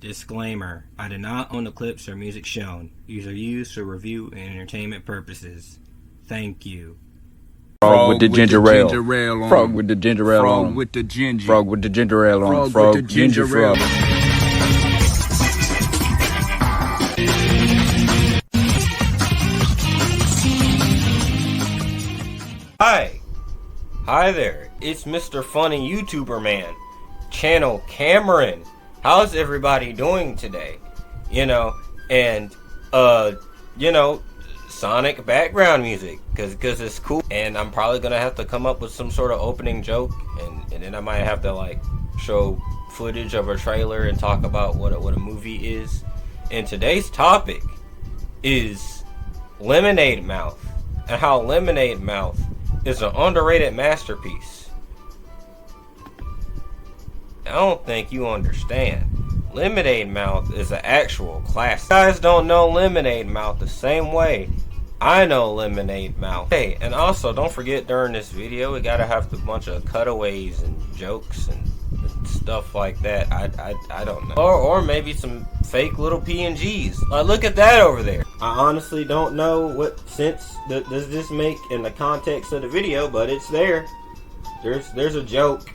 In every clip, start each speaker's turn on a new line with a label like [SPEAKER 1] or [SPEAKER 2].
[SPEAKER 1] Disclaimer: I do not own the clips or music shown. These are used for review and entertainment purposes. Thank you.
[SPEAKER 2] Frog with the ginger ale.
[SPEAKER 3] Frog with the ginger ale on.
[SPEAKER 2] Frog with the ginger.
[SPEAKER 3] Frog with the ginger ale on.
[SPEAKER 2] Frog with the ginger ale.
[SPEAKER 4] Hi there, it's Mr. Funny YouTuber Man, Channel Cameron. How's everybody doing today? Sonic background music, cause it's cool. And I'm probably gonna have to come up with some sort of opening joke, and then I might have to like show footage of a trailer and talk about what a movie is. And today's topic is Lemonade Mouth, and how Lemonade Mouth is an underrated masterpiece. I don't think you understand. Lemonade Mouth is an actual classic. You guys don't know Lemonade Mouth the same way I know Lemonade Mouth. Hey, and also don't forget during this video we gotta have a bunch of cutaways and jokes and stuff like that. I don't know. Or maybe some fake little PNGs. Like, look at that over there. I honestly don't know what sense does this make in the context of the video, but it's there. There's a joke.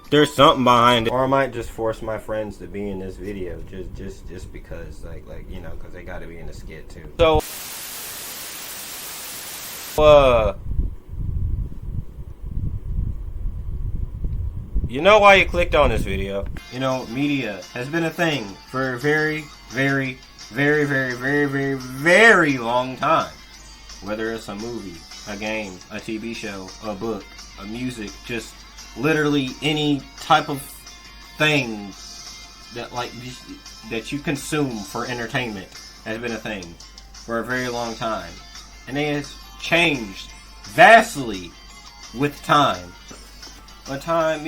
[SPEAKER 4] There's something behind it. Or I might just force my friends to be in this video just because, because they gotta be in the skit too. So you know why you clicked on this video. Media has been a thing for a very, very, very, very, very, very, very long time. Whether it's a movie, a game, a TV show, a book, a music, just literally any type of thing that you consume for entertainment has been a thing for a very long time. And it has changed vastly with time. But time,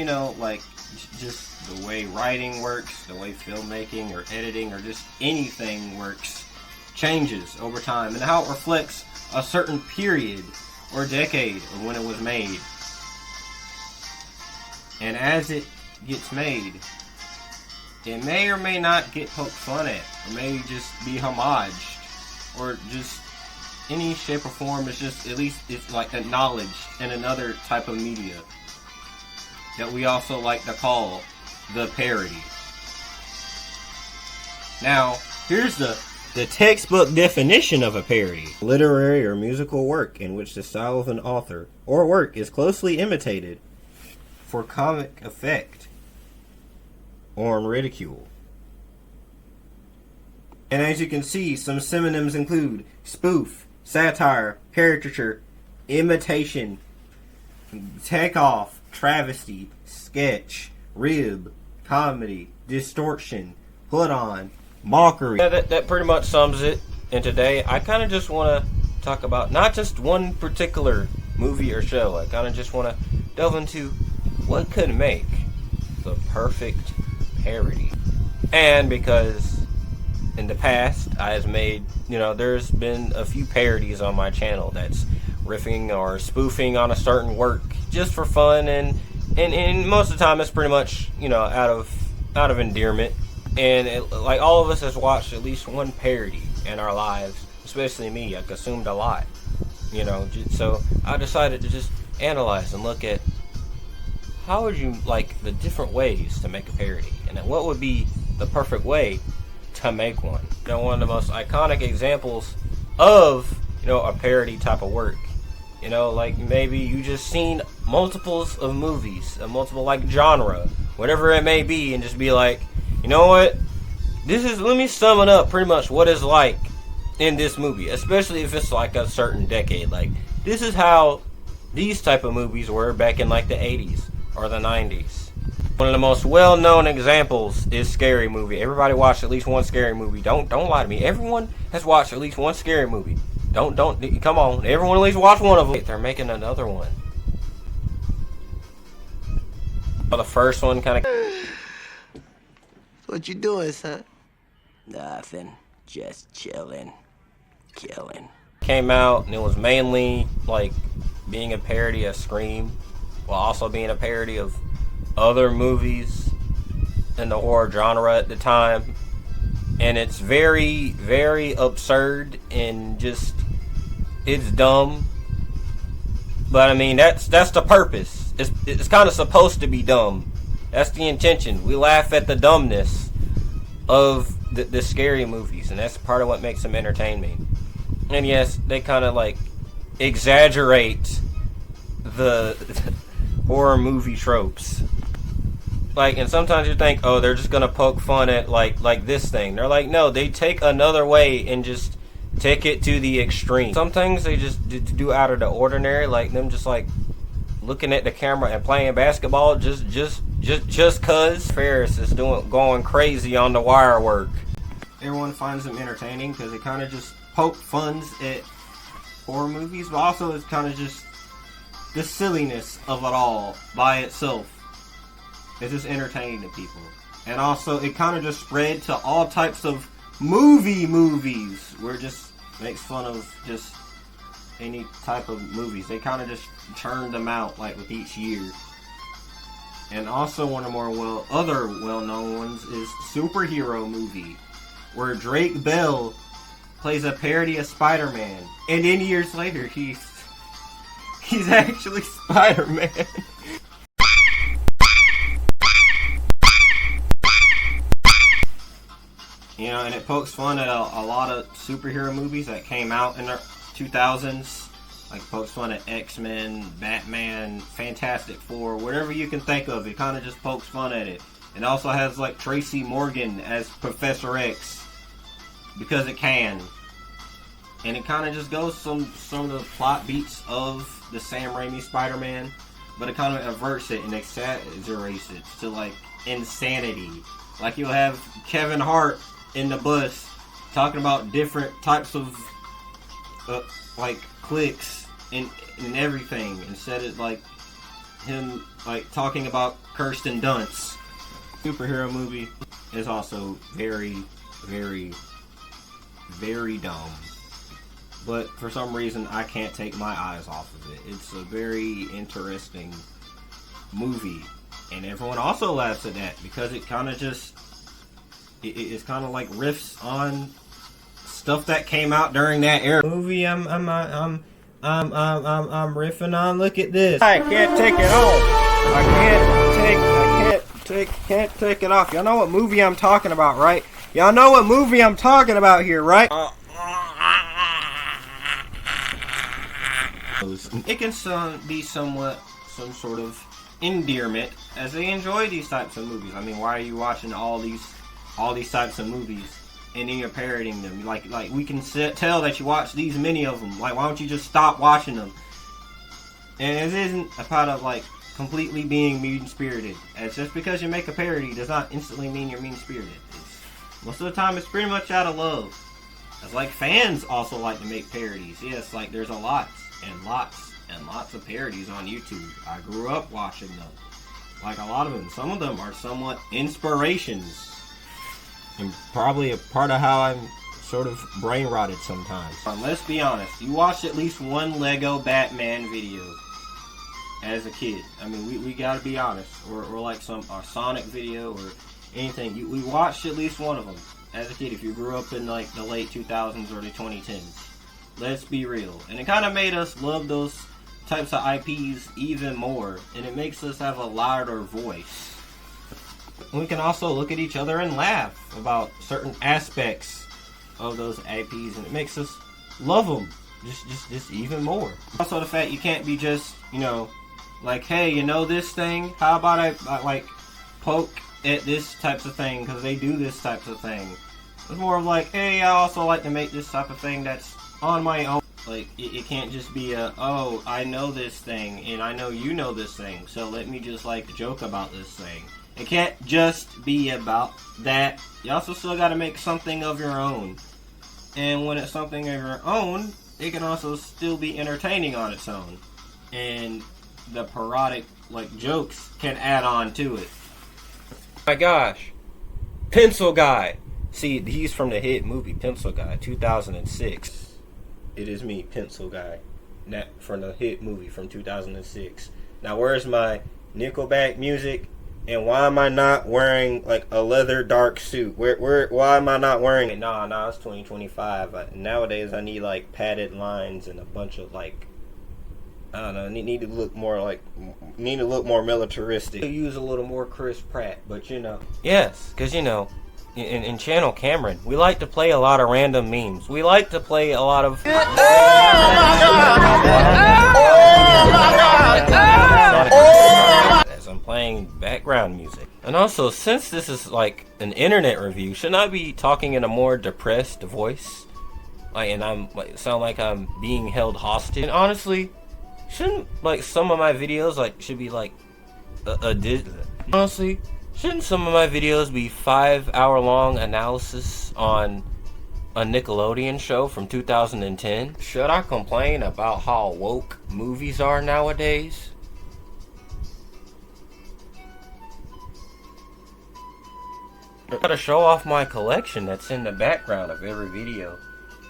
[SPEAKER 4] just the way writing works, the way filmmaking or editing or just anything works, changes over time, and how it reflects a certain period or decade of when it was made. And as it gets made, it may or may not get poked fun at, or may just be homaged, or just any shape or form. It's just, at least it's like acknowledged in another type of media that we also like to call the parody. Now, here's the textbook definition of a parody: literary or musical work in which the style of an author or work is closely imitated for comic effect or in ridicule. And as you can see, some synonyms include spoof, satire, caricature, imitation, takeoff, travesty, sketch, rib, comedy, distortion, put on, mockery. Yeah, that pretty much sums it. And today I kind of just want to talk about not just one particular movie or show. I kind of just want to delve into what could make the perfect parody. And because in the past I have made, there's been a few parodies on my channel that's riffing or spoofing on a certain work just for fun, and most of the time it's pretty much, out of endearment. And like all of us has watched at least one parody in our lives, especially me. I consumed a lot, so I decided to just analyze and look at how would you like the different ways to make a parody, and then what would be the perfect way to make one. One of the most iconic examples of, a parody type of work. Maybe you just seen multiples of movies, a multiple genre, whatever it may be, and just be like, you know what? Let me sum it up pretty much what it's like in this movie, especially if it's like a certain decade. Like, this is how these type of movies were back in like the 80s or the 90s. One of the most well-known examples is Scary Movie. Everybody watched at least one Scary Movie. Don't lie to me. Everyone has watched at least one Scary Movie. Don't come on. Everyone at least watched one of them. They're making another one. Well, the first one kind of.
[SPEAKER 5] What you doing, son?
[SPEAKER 4] Nothing. Just chilling. Killing. Came out, and it was mainly like being a parody of Scream, while also being a parody of other movies in the horror genre at the time, and it's very, very absurd and just, it's dumb. But I mean, that's the purpose. It's kind of supposed to be dumb. That's the intention. We laugh at the dumbness of the scary movies, and that's part of what makes them entertaining. And yes, they kind of like exaggerate the horror movie tropes. Like, and sometimes you think, oh, they're just gonna poke fun at like this thing. They're like, no, they take another way and just take it to the extreme. Some things they just do out of the ordinary, like them just like looking at the camera and playing basketball just cause. Faris is going crazy on the wire work. Everyone finds them entertaining because they kind of just poke funs at horror movies, but also it's kind of just the silliness of it all by itself. It's just entertaining to people. And also it kind of just spread to all types of movies where it just makes fun of just any type of movies. They kind of just churn them out like with each year. And also one of the more other well-known ones is Superhero Movie, where Drake Bell plays a parody of Spider-Man, and then years later he's actually Spider-Man. You know, and it pokes fun at a lot of superhero movies that came out in the 2000s. Like, pokes fun at X-Men, Batman, Fantastic Four, whatever you can think of. It kind of just pokes fun at it. It also has, like, Tracy Morgan as Professor X, because it can. And it kind of just goes some of the plot beats of the Sam Raimi Spider-Man, but it kind of averts it and exaggerates it to, like, insanity. Like, you'll have Kevin Hart in the bus talking about different types of like cliques and everything, instead of like him like talking about Kirsten Dunst. Superhero Movie is also very, very, very dumb, but for some reason I can't take my eyes off of it. It's a very interesting movie, and everyone also laughs at that because it kind of just it's kind of like riffs on stuff that came out during that era. Movie I'm riffing on. Look at this. I can't take it off. I can't take it off. Y'all know what movie I'm talking about, right? Y'all know what movie I'm talking about here, right? It can be somewhat some sort of endearment as they enjoy these types of movies. I mean, why are you watching all these types of movies and then you're parodying them? Like we can tell that you watch these many of them. Like, why don't you just stop watching them? And it isn't a part of like completely being mean-spirited. It's just because you make a parody does not instantly mean you're mean-spirited. Most of the time it's pretty much out of love. It's like fans also like to make parodies. Yes, like there's a lots of parodies on YouTube. I grew up watching them. Like a lot of them. Some of them are somewhat inspirations. And probably a part of how I'm sort of brain rotted sometimes. Let's be honest. You watched at least one Lego Batman video as a kid. I mean, we gotta be honest. Or like a Sonic video or anything. We watched at least one of them as a kid if you grew up in like the late 2000s or the 2010s. Let's be real. And it kind of made us love those types of IPs even more. And it makes us have a louder voice. We can also look at each other and laugh about certain aspects of those IPs, and it makes us love them just even more. Also, the fact you can't be just, you know, like, hey, you know this thing? How about I like poke at this types of thing because they do this types of thing? It's more of like, hey, I also like to make this type of thing that's on my own. Like, it can't just be oh, I know this thing, and I know you know this thing, so let me just, like, joke about this thing. It can't just be about that. You also still gotta make something of your own. And when it's something of your own, it can also still be entertaining on its own. And the parodic, like, jokes can add on to it. My gosh. Pencil Guy. See, he's from the hit movie Pencil Guy, 2006. It is me, Pencil Guy. From the hit movie from 2006. Now, where's my Nickelback music And why am I not wearing like a leather dark suit? Why am I not wearing it? Nah, it's 2025. Nowadays I need like padded lines and a bunch of like, I don't know, need to look more militaristic. Use a little more Chris Pratt, but you know. Yes, because you know, in Channel Cameron, we like to play a lot of random memes. We like to play a lot of. As I'm playing background music. And also, since this is like an internet review, shouldn't I be talking in a more depressed voice? Like, and I'm like, sound like I'm being held hostage. And honestly, shouldn't like some of my videos like should be like honestly, shouldn't some of my videos be 5-hour-long analysis on a Nickelodeon show from 2010? Should I complain about how woke movies are nowadays? I gotta show off my collection that's in the background of every video.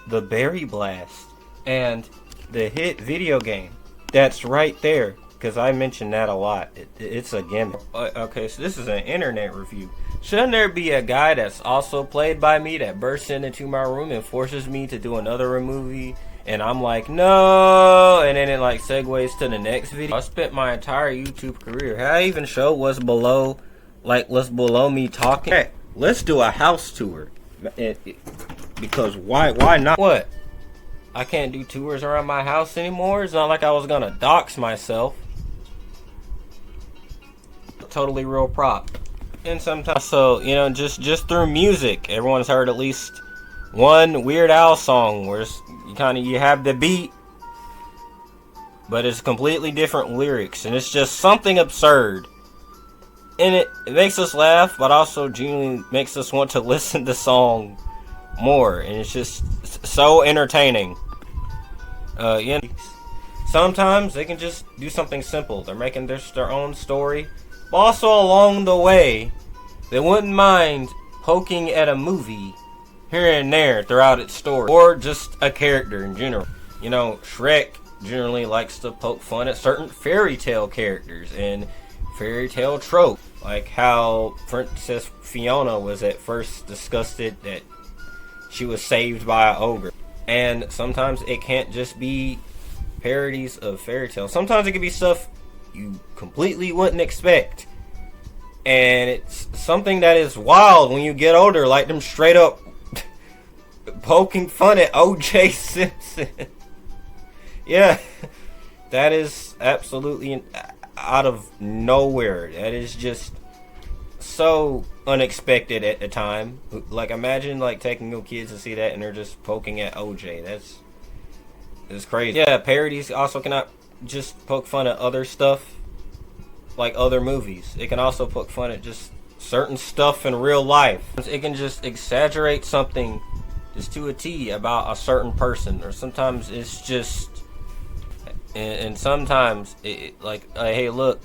[SPEAKER 4] The Berry Blast and the hit video game that's right there, because I mentioned that a lot. It's a gimmick. Okay, so this is an internet review. Shouldn't there be a guy that's also played by me that bursts into my room and forces me to do another movie? And I'm like, no, and then it like segues to the next video. I spent my entire YouTube career. Had I even show what's below me talking? Hey, let's do a house tour. Because why not? What? I can't do tours around my house anymore? It's not like I was gonna dox myself. Totally real prop. And sometimes, so, you know, just through music, everyone's heard at least one Weird Al song where you have the beat, but it's completely different lyrics, and it's just something absurd. And it makes us laugh, but also genuinely makes us want to listen to song more, and it's just so entertaining. Yeah. Sometimes they can just do something simple. They're making their own story, but also along the way, they wouldn't mind poking at a movie here and there throughout its story, or just a character in general. You know, Shrek generally likes to poke fun at certain fairy tale characters and fairy tale trope, like how Princess Fiona was at first disgusted that she was saved by an ogre. And sometimes it can't just be parodies of fairy tales. Sometimes it can be stuff you completely wouldn't expect, and it's something that is wild when you get older, like them straight up poking fun at O.J. Simpson. Yeah, that is absolutely out of nowhere. That is just so unexpected at the time. Like, imagine like taking your kids to see that and they're just poking at OJ. That's crazy. Yeah, parodies also cannot just poke fun at other stuff, like other movies. It can also poke fun at just certain stuff in real life. It can just exaggerate something just to a T about a certain person, or sometimes it's just, and sometimes it like, hey, look,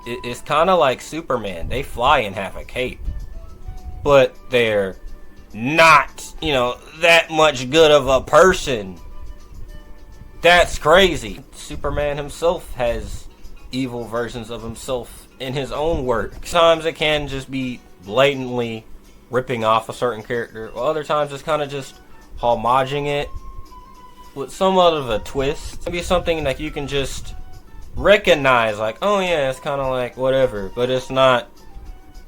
[SPEAKER 4] it's kind of like Superman. They fly and have a cape, but they're not, you know, that much good of a person. That's crazy. Superman himself has evil versions of himself in his own work. Sometimes it can just be blatantly ripping off a certain character, while other times it's kind of just homaging it with somewhat of a twist. Maybe something like you can just recognize, like, oh yeah, it's kind of like whatever, but it's not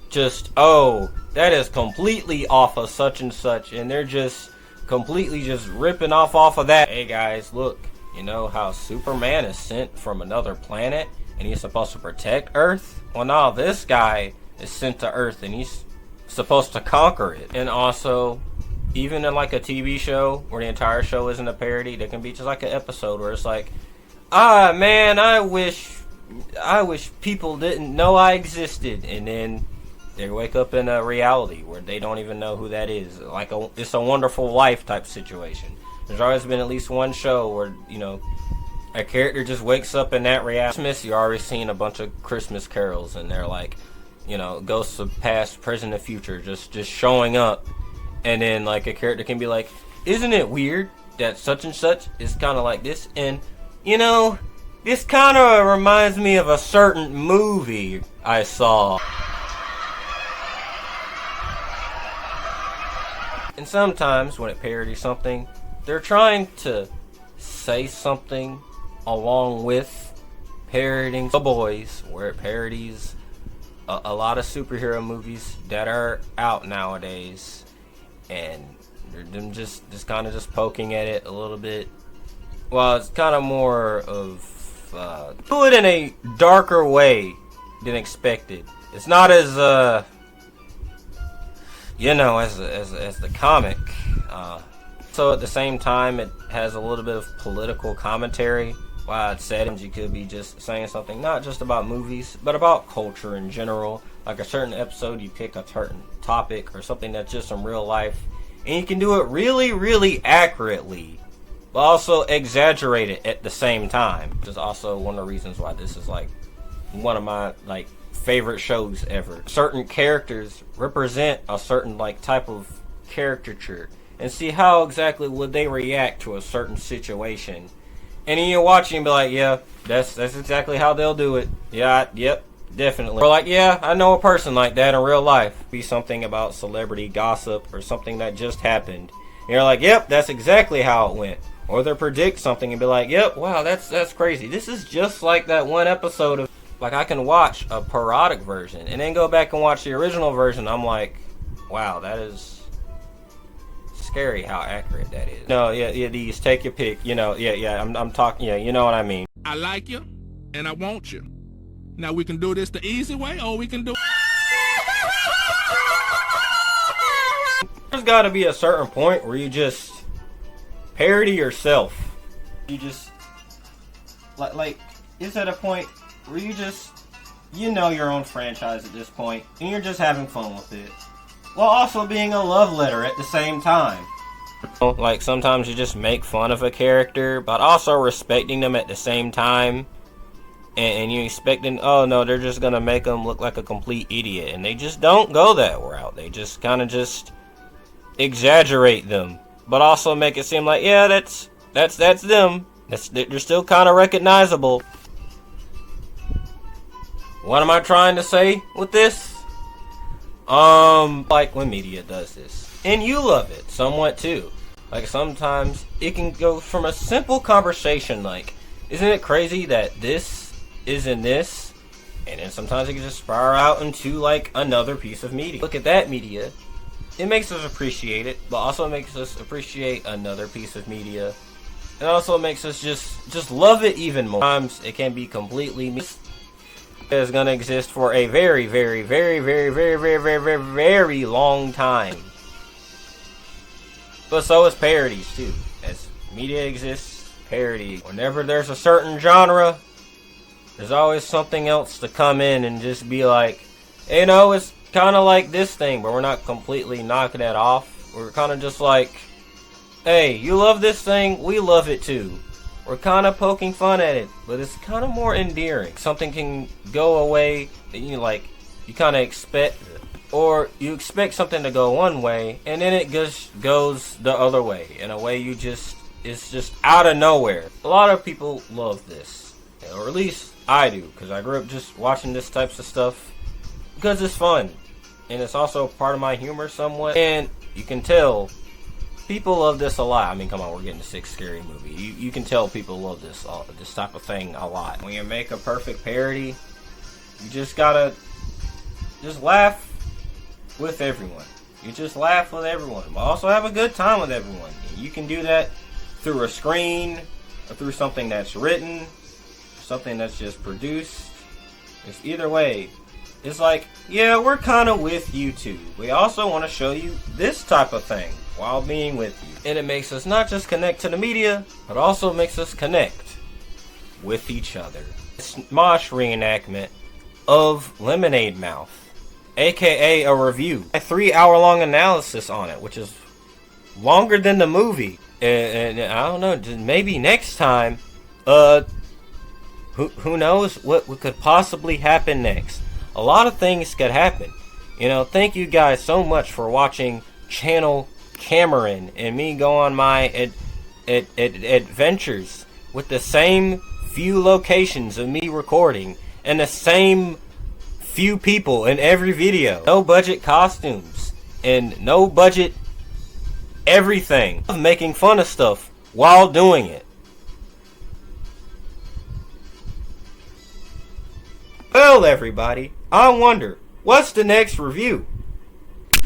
[SPEAKER 4] just, oh, that is completely off of such and such, and they're just completely just ripping off of that. Hey guys, look, you know how Superman is sent from another planet and he's supposed to protect Earth? Well, now this guy is sent to Earth and he's supposed to conquer it. And also, even in like a TV show where the entire show isn't a parody, there can be just like an episode where it's like, ah man, I wish people didn't know I existed, and then they wake up in a reality where they don't even know who that is. Like It's a Wonderful Life type situation. There's always been at least one show where, you know, a character just wakes up in that reality. Christmas, you're already seeing a bunch of Christmas carols, and they're like, you know, ghosts of past, present, and future just showing up, and then like a character can be like, isn't it weird that such and such is kind of like this? And you know, this kind of reminds me of a certain movie I saw.
[SPEAKER 6] And sometimes when it parodies something, they're trying to say something along with parodying The Boys, where it parodies a lot of superhero movies that are out nowadays, and they're them just kind of just poking at it a little bit. Well, it's kind of more of do it in a darker way than expected. It's not as as the comic. So at the same time, it has a little bit of political commentary. While it's said, you could be just saying something not just about movies, but about culture in general. Like a certain episode, you pick a certain topic or something that's just from real life, and you can do it really, really accurately, but also exaggerate it at the same time. Which is also one of the reasons why this is like one of my favorite shows ever. Certain characters represent a certain type of caricature, and see how exactly would they react to a certain situation. And then you watch and be like, yeah, that's exactly how they'll do it. Yeah, yep, definitely. Or yeah, I know a person like that in real life. Be something about celebrity gossip or something that just happened. And you're like, yep, that's exactly how it went. Or they'll predict something and be like, yep, wow, that's crazy. This is just like that one episode of, I can watch a parodic version and then go back and watch the original version. I'm like, wow, that is scary how accurate that is. No, yeah, these take your pick. I'm talking. Yeah, you know what I mean.
[SPEAKER 7] I like you, and I want you. Now we can do this the easy way, or we can do.
[SPEAKER 6] There's got to be a certain point where you just parody yourself. You just it's at a point where you just your own franchise at this point, and you're just having fun with it, while also being a love letter at the same time. Sometimes you just make fun of a character, but also respecting them at the same time. And you expecting, oh no, they're just gonna make them look like a complete idiot. And they just don't go that route. They just kind of just exaggerate them, but also make it seem like, yeah, that's them. They're still kind of recognizable. What am I trying to say with this? When media does this, and you love it somewhat too. Sometimes it can go from a simple conversation isn't it crazy that this is in this? And then sometimes it can just spiral out into another piece of media. Look at that media. It makes us appreciate it, but also makes us appreciate another piece of media. It also makes us just love it even more. Sometimes it can be completely is going to exist for a very, very, very, very, very, very, very, very, very long time. But so is parodies too. As media exists, parody. Whenever there's a certain genre, there's always something else to come in and just be like, it's kind of like this thing, but we're not completely knocking it off. We're kind of just like, hey, you love this thing, we love it too. We're kind of poking fun at it, but it's kind of more endearing. Something can go away that you kind of expect, or you expect something to go one way, and then it just goes the other way, in a way it's just out of nowhere. A lot of people love this, or at least I do, because I grew up just watching this types of stuff, because it's fun, and it's also part of my humor somewhat, and you can tell people love this a lot. I mean, come on, we're getting the sixth scary movie. You can tell people love this type of thing a lot. When you make a perfect parody, you just gotta just laugh with everyone. You just laugh with everyone, but also have a good time with everyone. You can do that through a screen, or through something that's written, something that's just produced. It's either way. It's yeah, we're kind of with you too. We also want to show you this type of thing while being with you. And it makes us not just connect to the media, but also makes us connect with each other. Smosh reenactment of Lemonade Mouth, aka a review. A 3-hour-long analysis on it, which is longer than the movie. And I don't know, maybe next time, who knows what could possibly happen next. A lot of things could happen. Thank you guys so much for watching Channel Cameron and me go on my adventures with the same few locations of me recording and the same few people in every video. No budget costumes and no budget everything. Making fun of stuff while doing it. Well, everybody, I wonder, what's the next review?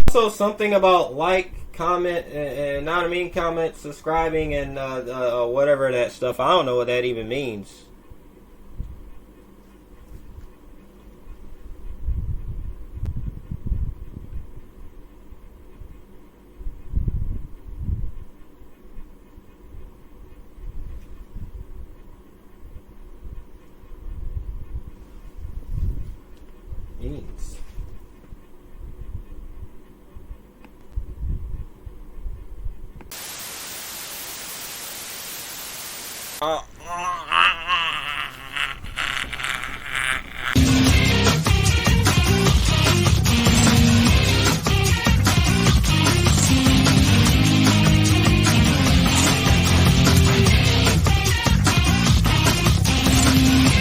[SPEAKER 6] Also, something about like, comment, and not I mean comment, subscribing, and whatever that stuff. I don't know what that even means.